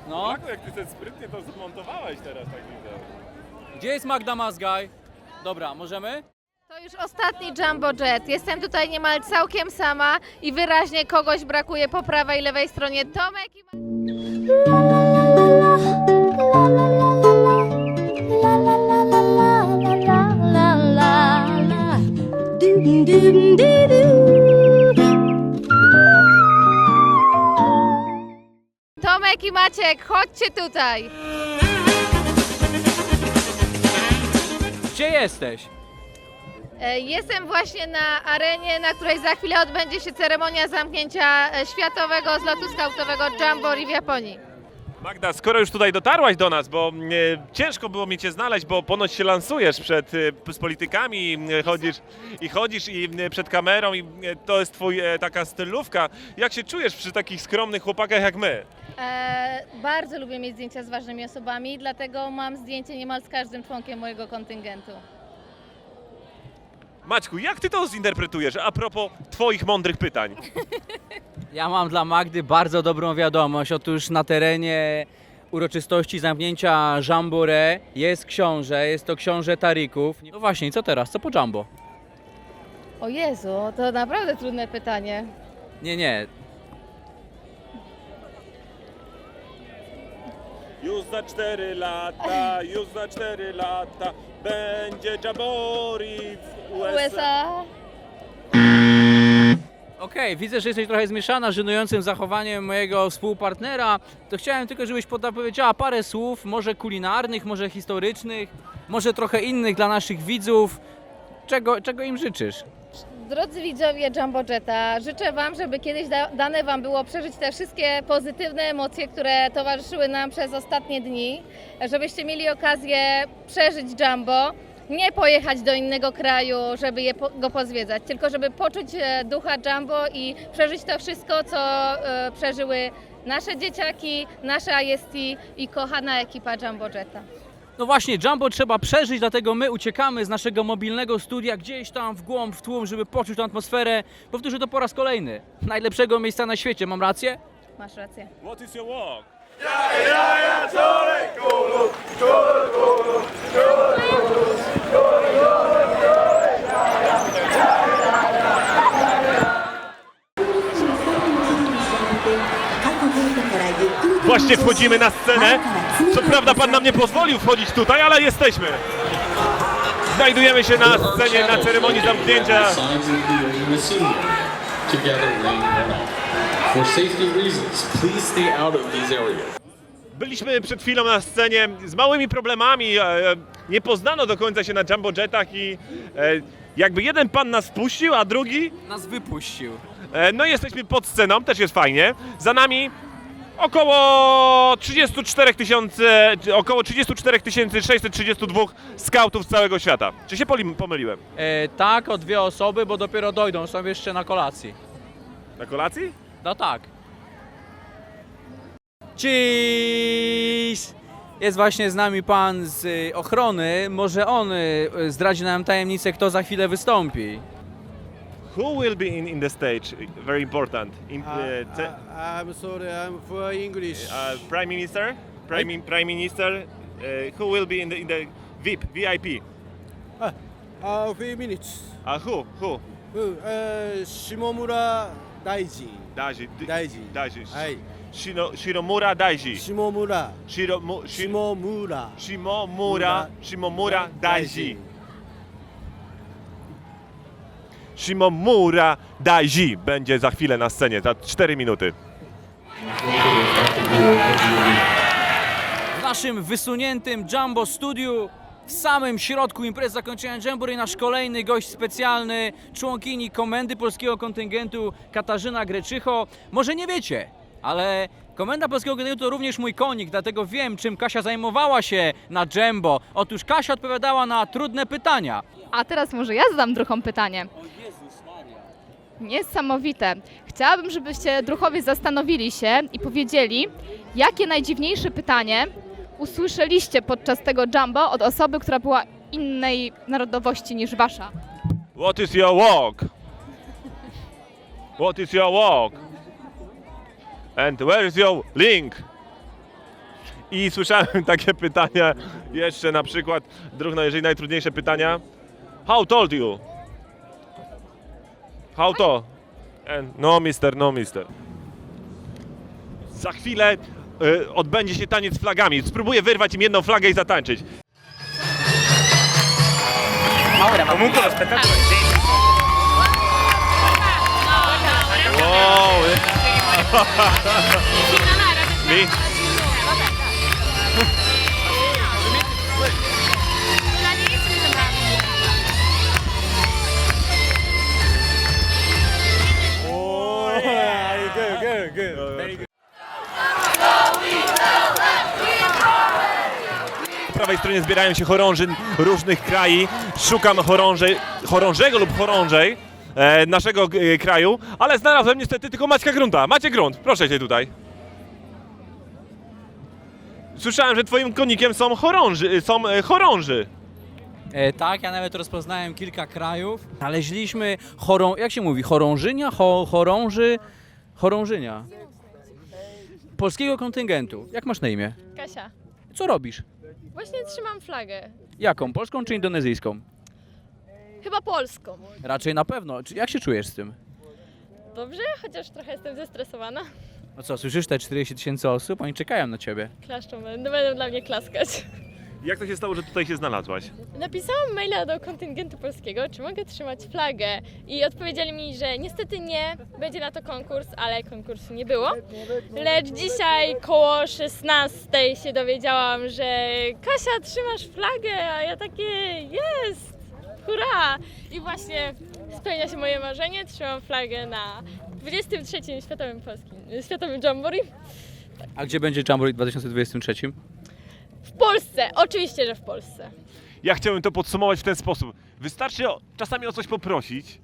No. Tak, jak ty ten sprytnie to zmontowałeś teraz, tak widzę. Gdzie jest Magda Mazgaj? Dobra, możemy? To już ostatni Jumbo Jet. Jestem tutaj niemal całkiem sama i wyraźnie kogoś brakuje po prawej i lewej stronie. Tomek i... Tomek i Maciek, chodźcie tutaj. Gdzie jesteś? Jestem właśnie na arenie, na której za chwilę odbędzie się ceremonia zamknięcia światowego zlotu skautowego Jamboree w Japonii. Magda, skoro już tutaj dotarłaś do nas, bo ciężko było mi cię znaleźć, bo ponoć się lansujesz z politykami, chodzisz i przed kamerą i to jest taka stylówka. Jak się czujesz przy takich skromnych chłopakach jak my? Bardzo lubię mieć zdjęcia z ważnymi osobami, dlatego mam zdjęcie niemal z każdym członkiem mojego kontyngentu. Maćku, jak ty to zinterpretujesz a propos twoich mądrych pytań? Ja mam dla Magdy bardzo dobrą wiadomość. Otóż na terenie uroczystości zamknięcia Jamboree jest książę, jest to książę Tarików. No właśnie, i co teraz? Co po Jumbo? O Jezu, to naprawdę trudne pytanie. Nie. Już za 4 lata będzie Jamboree w USA. Okej, widzę, że jesteś trochę zmieszana żenującym zachowaniem mojego współpartnera. To chciałem tylko, żebyś powiedziała parę słów, może kulinarnych, może historycznych, może trochę innych dla naszych widzów. Czego im życzysz? Drodzy widzowie Jumbo Jetta, życzę Wam, żeby kiedyś dane Wam było przeżyć te wszystkie pozytywne emocje, które towarzyszyły nam przez ostatnie dni, żebyście mieli okazję przeżyć Jumbo, nie pojechać do innego kraju, żeby go pozwiedzać, tylko żeby poczuć ducha Jumbo i przeżyć to wszystko, co przeżyły nasze dzieciaki, nasza IST i kochana ekipa Jumbo Jetta. No właśnie, Jumbo trzeba przeżyć, dlatego my uciekamy z naszego mobilnego studia gdzieś tam w głąb, w tłum, żeby poczuć tę atmosferę. Powtórzę to po raz kolejny. Najlepszego miejsca na świecie, mam rację? Masz rację. What is your walk? Właśnie wchodzimy na scenę. Co prawda pan nam nie pozwolił wchodzić tutaj, ale jesteśmy. Znajdujemy się na scenie na ceremonii zamknięcia. Byliśmy przed chwilą na scenie z małymi problemami. Nie poznano do końca się na Jumbo Jetach i jakby jeden pan nas wpuścił, a drugi... Nas wypuścił. No i jesteśmy pod sceną, też jest fajnie. Za nami około 34 632 skautów z całego świata. Czy się pomyliłem? Tak, o 2 osoby, bo dopiero dojdą, są jeszcze na kolacji. Na kolacji? No tak. Cześć! Jest właśnie z nami pan z ochrony. Może on zdradzi nam tajemnicę, kto za chwilę wystąpi. Who will be in the stage? Very important. I'm sorry, I'm for English. Prime Minister? Prime Minister? Who will be in the VIP? A few minutes. Who? Shimomura Daiji. Daiji. Daiji. Hai. Shiromura Daiji. Shimomura. Shimomura Daiji. Shimomura Daiji będzie za chwilę na scenie, za 4 minuty. W naszym wysuniętym Jumbo Studiu, w samym środku imprezy zakończenia Jamboree, nasz kolejny gość specjalny, członkini komendy polskiego kontyngentu Katarzyna Greczycho. Może nie wiecie, ale komenda polskiego kontyngentu to również mój konik, dlatego wiem, czym Kasia zajmowała się na Jumbo. Otóż Kasia odpowiadała na trudne pytania. A teraz może ja zadam druhom pytanie. Niesamowite. Chciałabym, żebyście druhowie zastanowili się i powiedzieli, jakie najdziwniejsze pytanie usłyszeliście podczas tego Jumbo od osoby, która była innej narodowości niż wasza. What is your walk? What is your walk? And where is your link? I słyszałem takie pytania, jeszcze na przykład, jeżeli najtrudniejsze pytania. How told you? How to? No mister, no mister. Za chwilę odbędzie się taniec z flagami. Spróbuję wyrwać im jedną flagę i zatańczyć. Comunque lo spettacolo è wow. Lì. Po prawej stronie zbierają się chorąży różnych krajów. Szukam chorążego lub chorążej naszego kraju, ale znalazłem niestety tylko Maćka Grunta. Macie Grunt, proszę cię tutaj. Słyszałem, że twoim konikiem są chorąży. Tak, ja nawet rozpoznałem kilka krajów. Znaleźliśmy jak się mówi, chorążynia? Chorążynia. Polskiego kontyngentu. Jak masz na imię? Kasia, Co robisz? właśnie trzymam flagę. Jaką? Polską czy indonezyjską? Chyba polską. Raczej na pewno. Jak się czujesz z tym? Dobrze, chociaż trochę jestem zestresowana. No co, słyszysz te 40 000 osób? Oni czekają na ciebie. Klaszczą, będą dla mnie klaskać. Jak to się stało, że tutaj się znalazłaś? Napisałam maila do kontyngentu polskiego, czy mogę trzymać flagę i odpowiedzieli mi, że niestety nie, będzie na to konkurs, ale konkursu nie było. Lecz dzisiaj koło 16 się dowiedziałam, że Kasia, trzymasz flagę, a ja takie jest, hurra! I właśnie spełnia się moje marzenie, trzymam flagę na 23. Światowym Jamboree. A gdzie będzie Jamboree w 2023? W Polsce, oczywiście, że w Polsce. Ja chciałem to podsumować w ten sposób. Wystarczy czasami o coś poprosić,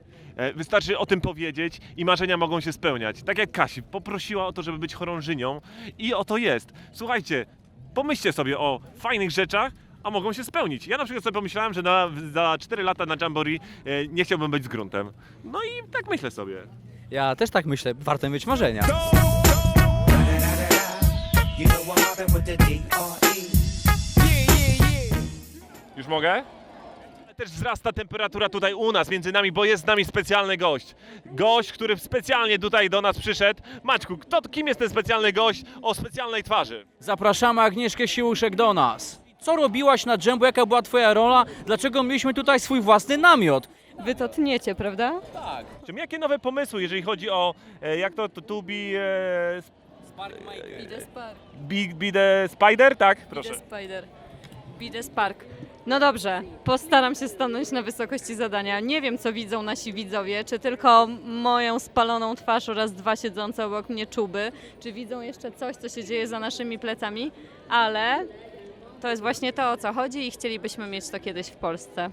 wystarczy o tym powiedzieć i marzenia mogą się spełniać. Tak jak Kasi poprosiła o to, żeby być chorążynią i oto jest. Słuchajcie, pomyślcie sobie o fajnych rzeczach, a mogą się spełnić. Ja na przykład sobie pomyślałem, że za 4 lata na Jamboree nie chciałbym być z Gruntem. No i tak myślę sobie. Ja też tak myślę, warto mieć marzenia. You know I'm mobbing with the D.R.E. Już mogę? Też wzrasta temperatura tutaj u nas, między nami, bo jest z nami specjalny gość. Gość, który specjalnie tutaj do nas przyszedł. Maćku, kim jest ten specjalny gość o specjalnej twarzy? Zapraszamy Agnieszkę Siłuszek do nas. Co robiłaś na Jambo? Jaka była twoja rola? Dlaczego mieliśmy tutaj swój własny namiot? Wy to tniecie, prawda? Tak. Czym jakie nowe pomysły, jeżeli chodzi o jak to be Idę Spark. be the spider? Tak, proszę. Idę Spider. Idę Spark. No dobrze, postaram się stanąć na wysokości zadania. Nie wiem, co widzą nasi widzowie, czy tylko moją spaloną twarz oraz 2 siedzące obok mnie czuby, czy widzą jeszcze coś, co się dzieje za naszymi plecami, ale to jest właśnie to, o co chodzi i chcielibyśmy mieć to kiedyś w Polsce.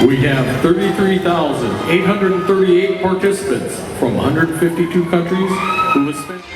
We have 33,838 participants from 152 countries who have spent